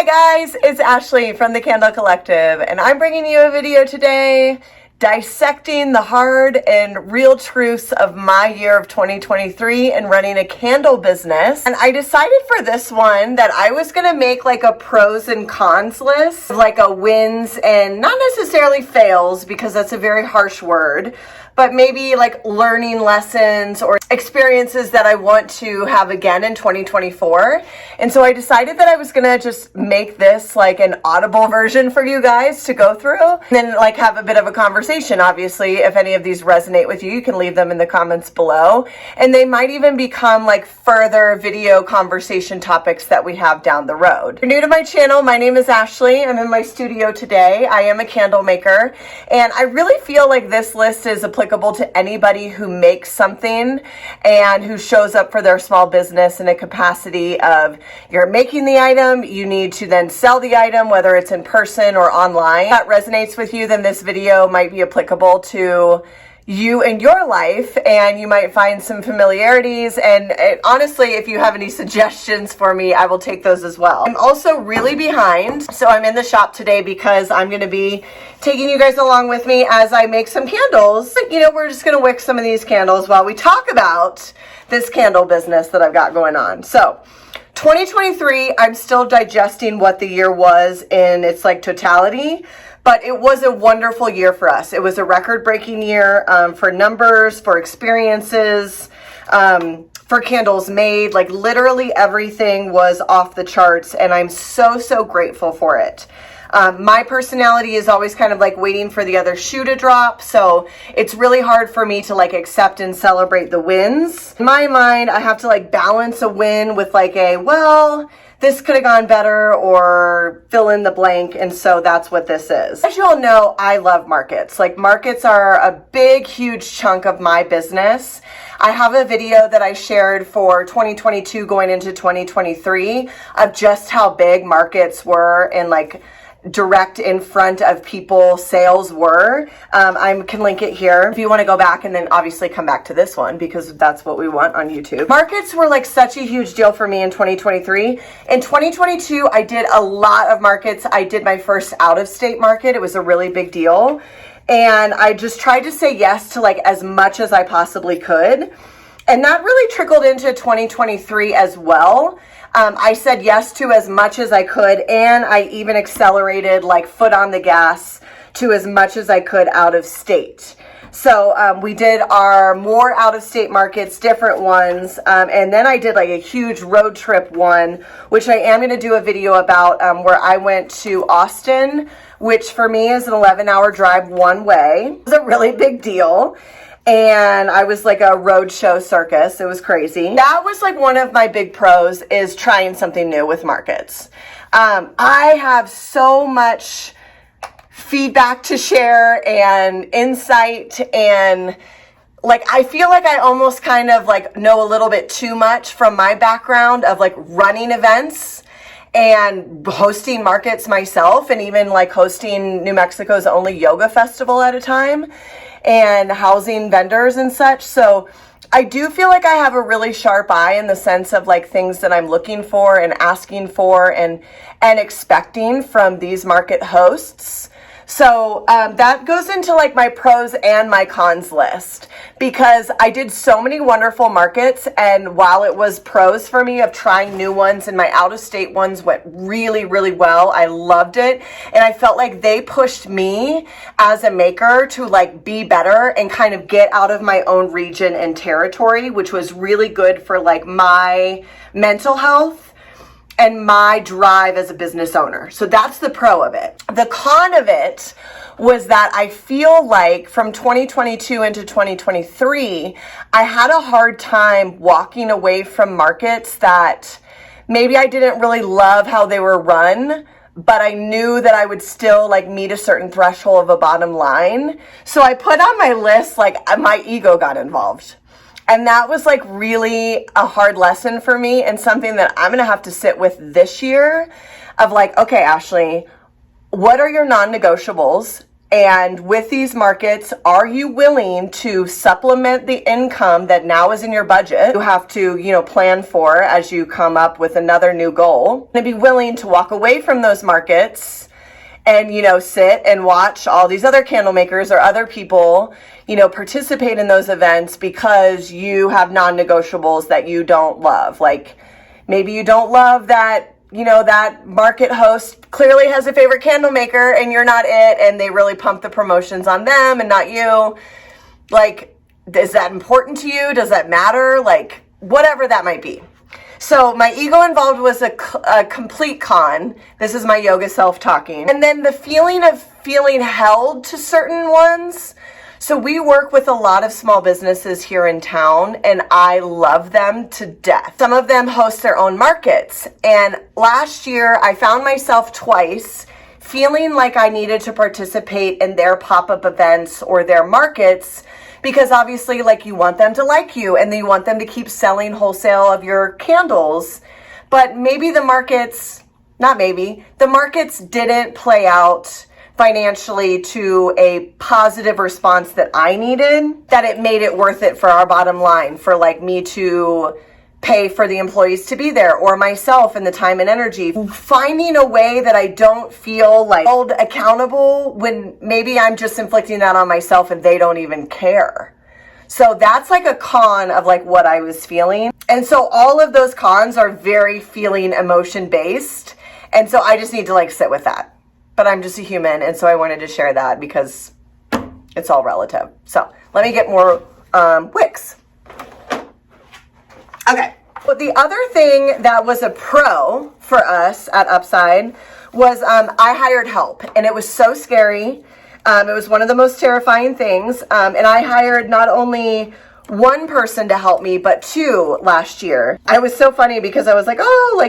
guys, it's Ashley from the Candle Collective, and I'm bringing you a video today dissecting the hard and real truths of my year of 2023 and running a candle business. And I decided for this one that I was gonna make like a pros and cons list, like a wins and not necessarily fails because that's a very harsh word, but maybe like learning lessons or experiences that I want to have again in 2024. And so I decided that I was gonna just make this like an audible version for you guys to go through and then like have a bit of a conversation. Obviously, if any of these resonate with you, you can leave them in the comments below. And they might even become like further video conversation topics that we have down the road. If you're new to my channel, my name is Ashley. I'm in my studio today. I am a candle maker. And I really feel like this list is applicable to anybody who makes something and who shows up for their small business in a capacity of you're making the item, you need to then sell the item, whether it's in person or online. If that resonates with you, then this video might be applicable to you in your life, and you might find some familiarities. And honestly, if you have any suggestions for me, I will take those as well. I'm also really behind, so I'm in the shop today because I'm going to be taking you guys along with me as I make some candles. You know, we're just going to wick some of these candles while we talk about this candle business that I've got going on. So 2023, I'm still digesting what the year was in its like totality. But it was a wonderful year for us. It was a record-breaking year for numbers, for experiences, for candles made. Like literally everything was off the charts, and I'm so grateful for it. My personality is always kind of like waiting for the other shoe to drop, so it's really hard for me to like accept and celebrate the wins. In my mind, I have to like balance a win with like a, well, this could have gone better, or fill in the blank, and so that's what this is. As you all know, I love markets. Like markets are a big, huge chunk of my business. I have a video that I shared for 2022 going into 2023 of just how big markets were and like direct in front of people sales were. I can link it here if you want to go back and then obviously come back to this one because that's what we want on YouTube. Markets were like such a huge deal for me in 2023. In 2022, I did a lot of markets. I did my first out-of-state market. It was a really big deal. And I just tried to say yes to like as much as I possibly could. And that really trickled into 2023 as well. I said yes to as much as I could, and I even accelerated like foot on the gas to as much as I could out of state. So we did our more out of state markets, different ones, and then I did like a huge road trip one, which I am going to do a video about, where I went to Austin, which for me is an 11-hour drive one way. It was a really big deal. And I was like a roadshow circus. It was crazy. That was like one of my big pros, is trying something new with markets. I have so much feedback to share and insight, and like I feel like I almost kind of like know a little bit too much from my background of like running events and hosting markets myself, and even like hosting New Mexico's only yoga festival at a time, and housing vendors and such. So I do feel like I have a really sharp eye in the sense of like things that I'm looking for and asking for and expecting from these market hosts. So that goes into like my pros and my cons list, because I did so many wonderful markets, and while it was pros for me of trying new ones and my out-of-state ones went really well, I loved it, and I felt like they pushed me as a maker to like be better and kind of get out of my own region and territory, which was really good for like my mental health and my drive as a business owner. So that's the pro of it. The con of it was that I feel like from 2022 into 2023, I had a hard time walking away from markets that maybe I didn't really love how they were run, but I knew that I would still like meet a certain threshold of a bottom line. So I put on my list, like my ego got involved. And that was like really a hard lesson for me, and something that I'm going to have to sit with this year of like, okay, Ashley, what are your non-negotiables? And with these markets, are you willing to supplement the income that now is in your budget? You have to, plan for as you come up with another new goal. And be willing to walk away from those markets and, sit and watch all these other candle makers or other people, participate in those events because you have non-negotiables that you don't love. Like maybe you don't love that that market host clearly has a favorite candle maker and you're not it, and they really pump the promotions on them and not you. Like, is that important to you? Does that matter? Like, whatever that might be. So my ego involved was a complete con. This is my yoga self talking. And then the feeling of feeling held to certain ones. So we work with a lot of small businesses here in town, and I love them to death. Some of them host their own markets. And last year, I found myself twice feeling like I needed to participate in their pop-up events or their markets, because obviously, like, you want them to like you and you want them to keep selling wholesale of your candles. But maybe the markets didn't play out financially to a positive response that I needed, that it made it worth it for our bottom line, for like me to pay for the employees to be there, or myself and the time and energy. Finding a way that I don't feel like held accountable when maybe I'm just inflicting that on myself and they don't even care. So that's like a con of like what I was feeling. And so all of those cons are very feeling emotion based. And so I just need to like sit with that. But I'm just a human, and so I wanted to share that because it's all relative. So let me get more wicks. Okay. Well, the other thing that was a pro for us at Upside was I hired help, and it was so scary. It was one of the most terrifying things. And I hired not only one person to help me, but two last year. It was so funny because I was like,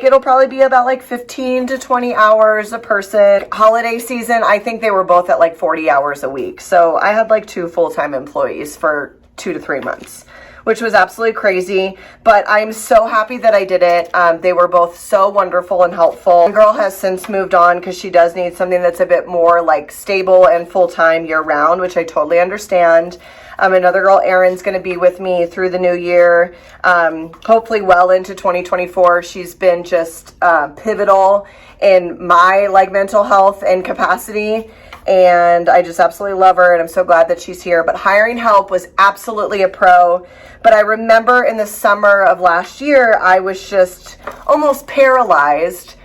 it'll probably be about like 15 to 20 hours a person. Holiday season, I think they were both at like 40 hours a week. So I had like 2 full-time employees for 2 to 3 months, which was absolutely crazy. But I'm so happy that I did it. They were both so wonderful and helpful. The girl has since moved on because she does need something that's a bit more like stable and full-time year-round, which I totally understand. Another girl, Erin's going to be with me through the new year, hopefully well into 2024. She's been just pivotal in my like mental health and capacity, and I just absolutely love her, and I'm so glad that she's here. But hiring help was absolutely a pro. But I remember in the summer of last year, I was just almost paralyzed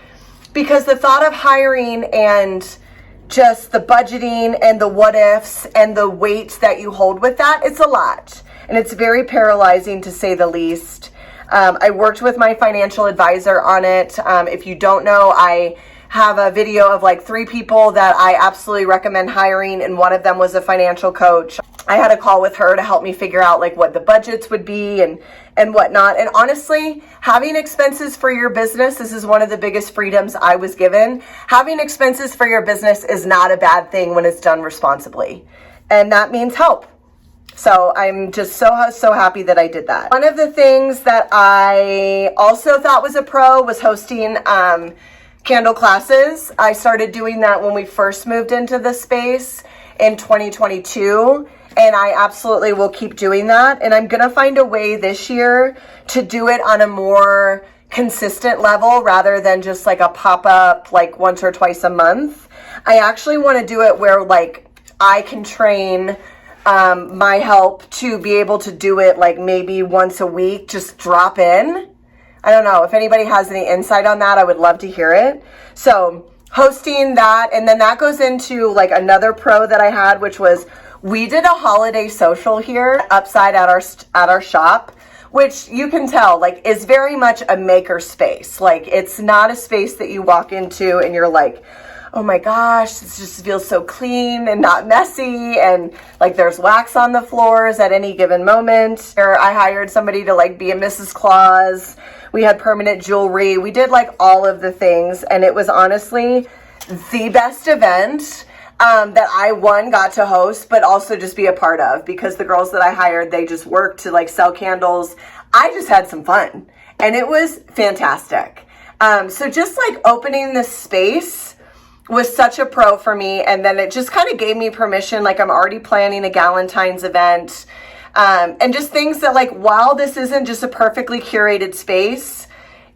because the thought of hiring and just the budgeting and the what ifs and the weight that you hold with that, it's a lot. And it's very paralyzing to say the least. I worked with my financial advisor on it. If you don't know, I have a video of like 3 people that I absolutely recommend hiring, and one of them was a financial coach. I had a call with her to help me figure out like what the budgets would be and whatnot. And honestly, having expenses for your business, this is one of the biggest freedoms I was given. Having expenses for your business is not a bad thing when it's done responsibly. And that means help. So I'm just so happy that I did that. One of the things that I also thought was a pro was hosting candle classes. I started doing that when we first moved into the space in 2022. And I absolutely will keep doing that. And I'm going to find a way this year to do it on a more consistent level rather than just like a pop-up like once or twice a month. I actually want to do it where like I can train my help to be able to do it like maybe once a week, just drop in. I don't know if anybody has any insight on that. I would love to hear it. So hosting that, and then that goes into like another pro that I had, which was we did a holiday social here Upside at our shop, which you can tell like is very much a maker space. Like it's not a space that you walk into and you're like, oh my gosh, this just feels so clean and not messy, and like there's wax on the floors at any given moment. Or I hired somebody to like be a Mrs. Claus. We had permanent jewelry. We did like all of the things, and it was honestly the best event that I got to host, but also just be a part of, because the girls that I hired, they just worked to like sell candles. I just had some fun, and it was fantastic. So just like opening this space was such a pro for me. And then it just kind of gave me permission. Like I'm already planning a Galentine's event, and just things that like, while this isn't just a perfectly curated space,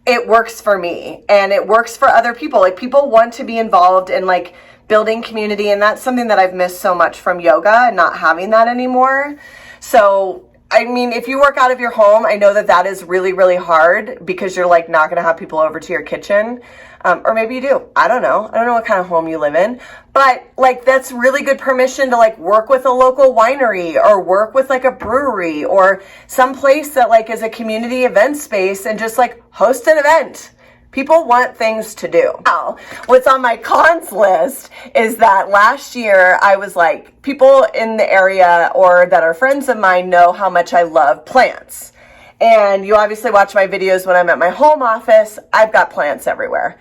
it works for me and it works for other people. Like people want to be involved in like building community. And that's something that I've missed so much from yoga and not having that anymore. So I mean, if you work out of your home, I know that that is really, really hard because you're like not going to have people over to your kitchen. Or maybe you do. I don't know. I don't know what kind of home you live in, but like that's really good permission to like work with a local winery or work with like a brewery or some place that like is a community event space and just like host an event. People want things to do. Now, what's on my cons list is that last year I was like, people in the area or that are friends of mine know how much I love plants. And you obviously watch my videos when I'm at my home office. I've got plants everywhere.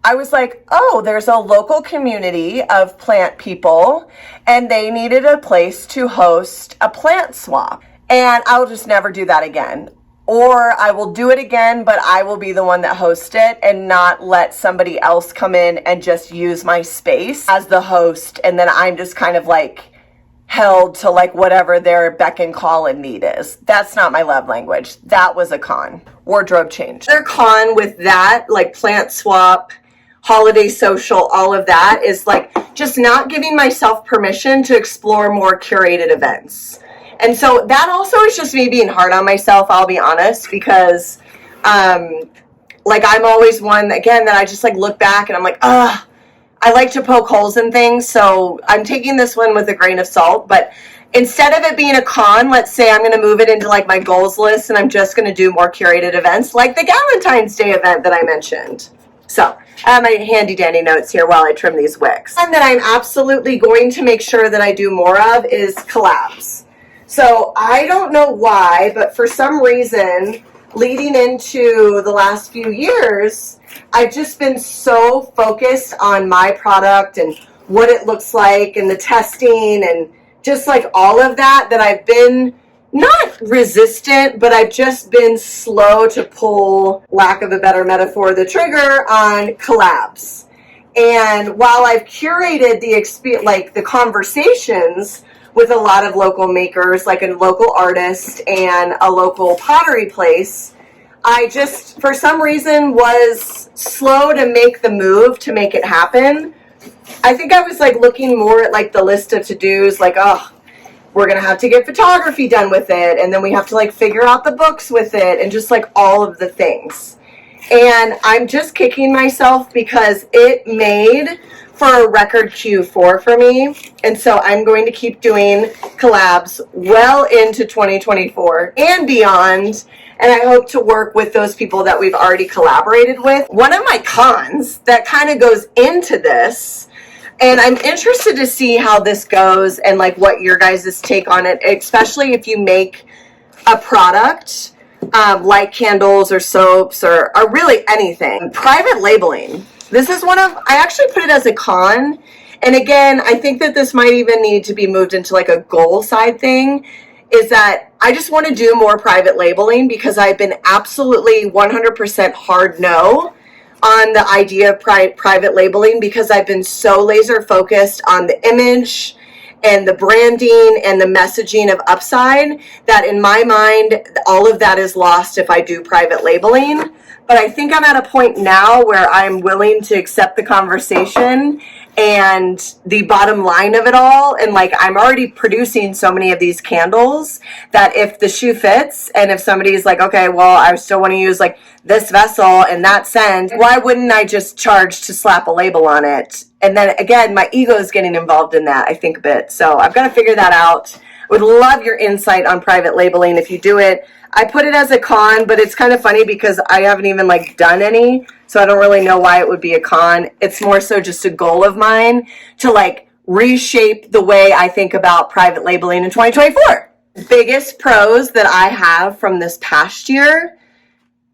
I was like, oh, there's a local community of plant people and they needed a place to host a plant swap. And I'll just never do that again. Or I will do it again, but I will be the one that hosts it and not let somebody else come in and just use my space as the host. And then I'm just kind of like held to like whatever their beck and call and need is. That's not my love language. That was a con. Wardrobe change. Their con with that, like plant swap, holiday social, all of that is like just not giving myself permission to explore more curated events. And so that also is just me being hard on myself, I'll be honest, because like I'm always one, again, that I just like look back and I'm like, I like to poke holes in things. So I'm taking this one with a grain of salt. But instead of it being a con, let's say I'm going to move it into like my goals list and I'm just going to do more curated events like the Galentine's Day event that I mentioned. So I have my handy dandy notes here while I trim these wicks. One that I'm absolutely going to make sure that I do more of is collabs. So I don't know why, but for some reason, leading into the last few years, I've just been so focused on my product and what it looks like and the testing and just like all of that, that I've been not resistant, but I've just been slow to pull, lack of a better metaphor, the trigger on collabs. And while I've curated the experience, like the conversations with a lot of local makers, like a local artist and a local pottery place, I just, for some reason, was slow to make the move to make it happen. I think I was like looking more at like the list of to-dos, like, oh, we're going to have to get photography done with it. And then we have to like figure out the books with it and just like all of the things. And I'm just kicking myself because it made for a record Q4 for me. And so I'm going to keep doing collabs well into 2024 and beyond. And I hope to work with those people that we've already collaborated with. One of my cons that kind of goes into this, and I'm interested to see how this goes and like what your guys' take on it, especially if you make a product like candles or soaps or really anything. Private labeling. This is one of, I actually put it as a con. And again, I think that this might even need to be moved into like a goal side thing, is that I just want to do more private labeling because I've been absolutely 100% hard no on the idea of private labeling because I've been so laser focused on the image and the branding and the messaging of upside that in my mind, all of that is lost if I do private labeling. But I think I'm at a point now where I'm willing to accept the conversation and the bottom line of it all. And like, I'm already producing so many of these candles that if the shoe fits and if somebody's like, okay, well, I still want to use like this vessel and that scent, why wouldn't I just charge to slap a label on it? And then again, my ego is getting involved in that, I think, a bit. So I've got to figure that out. Would love your insight on private labeling if you do it. I put it as a con, but it's kind of funny because I haven't even like done any, so I don't really know why it would be a con. It's more so just a goal of mine to like reshape the way I think about private labeling in 2024. Biggest pros that I have from this past year,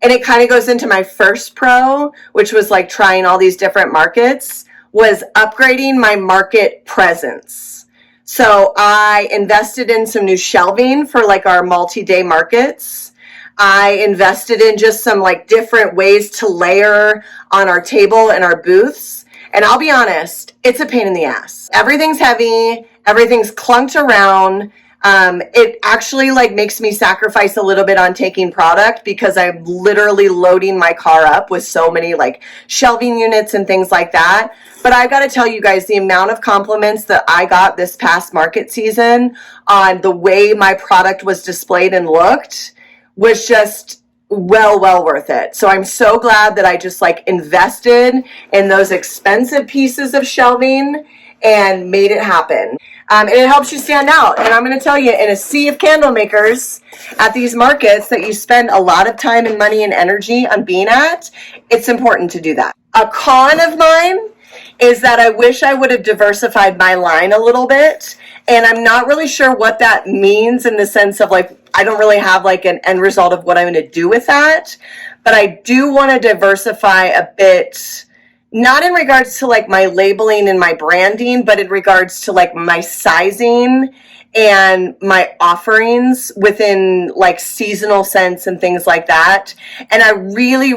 and it kind of goes into my first pro, which was like trying all these different markets, was upgrading my market presence. So I invested in some new shelving for like our multi-day markets. I invested in just some like different ways to layer on our table and our booths. And I'll be honest, it's a pain in the ass. Everything's heavy, everything's clunked around. It actually like makes me sacrifice a little bit on taking product because I'm literally loading my car up with so many like shelving units and things like that. But I got to tell you guys, the amount of compliments that I got this past market season on the way my product was displayed and looked was just well worth it. So I'm so glad that I just like invested in those expensive pieces of shelving and made it happen. And it helps you stand out. And I'm going to tell you, in a sea of candle makers at these markets that you spend a lot of time and money and energy on being at, it's important to do that. A con of mine is that I wish I would have diversified my line a little bit. And I'm not really sure what that means in the sense of like, I don't really have like an end result of what I'm going to do with that. But I do want to diversify a bit, not in regards to like my labeling and my branding, but in regards to like my sizing and my offerings within like seasonal scents and things like that. And I really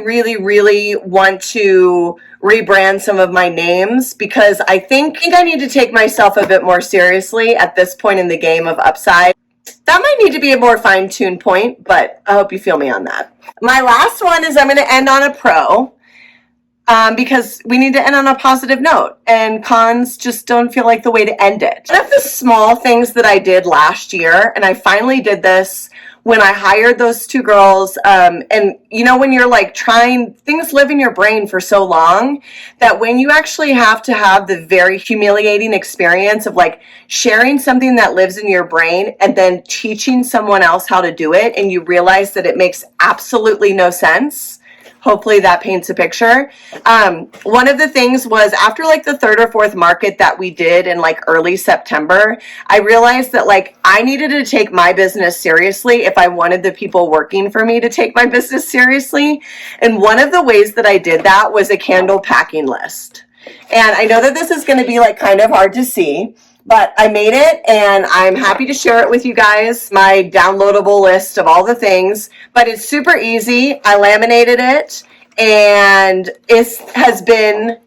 want to rebrand some of my names because I think I need to take myself a bit more seriously at this point in the game of upside. That might need to be a more fine-tuned point, but I hope you feel me on that. My last one is I'm going to end on a pro. Because we need to end on a positive note, and cons just don't feel like the way to end it. One of the small things that I did last year, and I finally did this when I hired those two girls, and you know, when you're like trying, things live in your brain for so long that when you actually have to have the very humiliating experience of like sharing something that lives in your brain and then teaching someone else how to do it, and you realize that it makes absolutely no sense. Hopefully that paints a picture. One of the things was after like the third or fourth market that we did in like early September, I realized that like I needed to take my business seriously if I wanted the people working for me to take my business seriously. And one of the ways that I did that was a candle packing list. And I know that this is going to be like kind of hard to see, but I made it and I'm happy to share it with you guys, my downloadable list of all the things, but it's super easy. I laminated it and it has been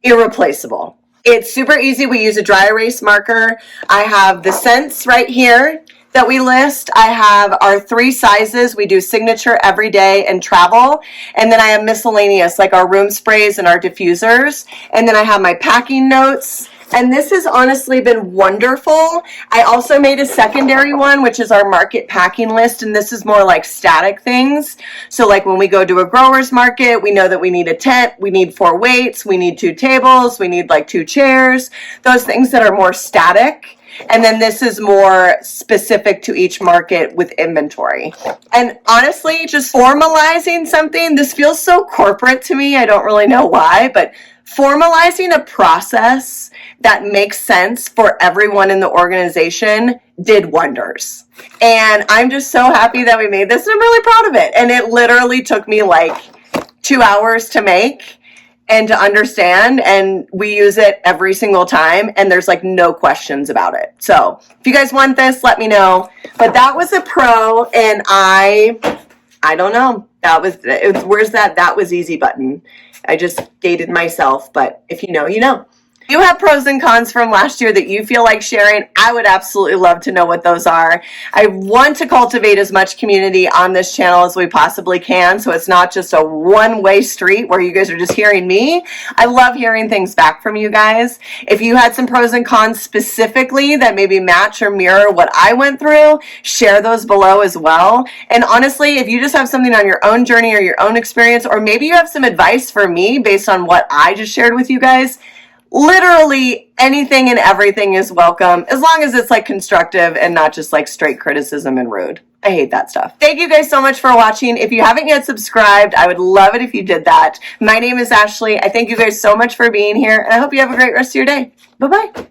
irreplaceable. It's super easy. We use a dry erase marker. I have the scents right here that we list. I have our 3 sizes. We do signature, everyday, and travel. And then I have miscellaneous, like our room sprays and our diffusers. And then I have my packing notes. And this has honestly been wonderful. I also made a secondary one, which is our market packing list. And this is more like static things. So like when we go to a grower's market, we know that we need a tent, we need 4 weights, we need 2 tables, we need like 2 chairs, those things that are more static. And then this is more specific to each market with inventory. And honestly, just formalizing something, this feels so corporate to me. I don't really know why, but formalizing a process that makes sense for everyone in the organization did wonders. And I'm just so happy that we made this, and I'm really proud of it. And it literally took me like 2 hours to make and to understand, and we use it every single time, and there's like no questions about it. So if you guys want this, let me know. But that was a pro, and I don't know. Where's that was easy button? I just dated myself, but if you know, you know. If you have pros and cons from last year that you feel like sharing, I would absolutely love to know what those are. I want to cultivate as much community on this channel as we possibly can, so it's not just a one-way street where you guys are just hearing me. I love hearing things back from you guys. If you had some pros and cons specifically that maybe match or mirror what I went through, share those below as well. And honestly, if you just have something on your own journey or your own experience, or maybe you have some advice for me based on what I just shared with you guys, literally anything and everything is welcome, as long as it's like constructive and not just like straight criticism and rude. I hate that stuff. Thank you guys so much for watching. If you haven't yet subscribed, I would love it if you did that. My name is Ashley. I thank you guys so much for being here, and I hope you have a great rest of your day. Bye-bye.